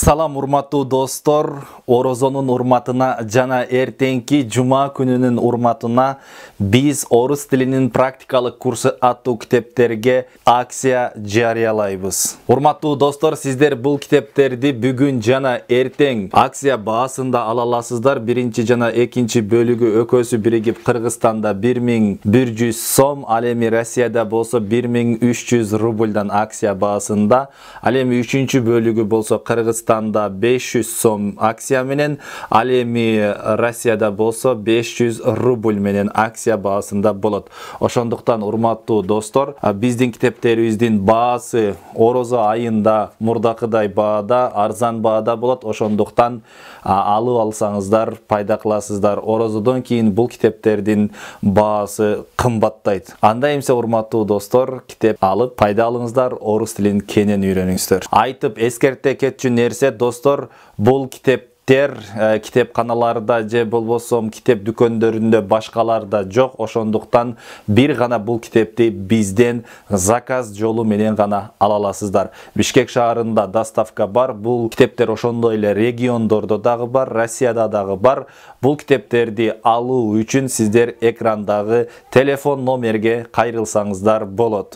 Салам урматтуу достор, Орозонун урматына жана эртеңки жума күнүнүн урматына биз орус тилинин практикалык курсы аттуу китептерге акция жарыялайбыз. Урматтуу достор, сиздер бул китептерди бүгүн жана эртең акция баасында ала аласыздар. Биринчи жана экинчи бөлүгү өкөөсү биригип Кыргызстанда 1100 сом, ал эми Россияда болсо 1300 рубльдан акция баасында. Ал эми үчүнчү бөлүгү болсо Кыргызстанда 500 сом акция менен, ал эми Россияда болсо 500 рубль менен акция баасында болот. Ошондуктан урматтуу достор, биздин китептерибиздин баасы орозо айында мурдакыдай баада, арзан баада болот. Ошондуктан алып алсаңыздар пайда кыласыздар. Орозодон кийин бул китептердин баасы кымбаттайт. Анда эмсе урматтуу достор, китеп алып пайда алыңыздар, орус тилин кенен үйрөнүңүздөр. Айтып эскерте кетчү нерсе достор, бул китепканаларда же болбосо китеп дүкөндөрүндө башкаларда жок. Ошондуктан бир гана бул китепти бизден заказ жолу менен гана ала аласыздар. Бишкек шаарында доставка бар. Бул китептер ошондой эле региондордо дагы бар, Россияда дагы бар. Бул китептерди алуу үчүн сиздер экрандагы телефон номерге кайрылсаңыздар болот.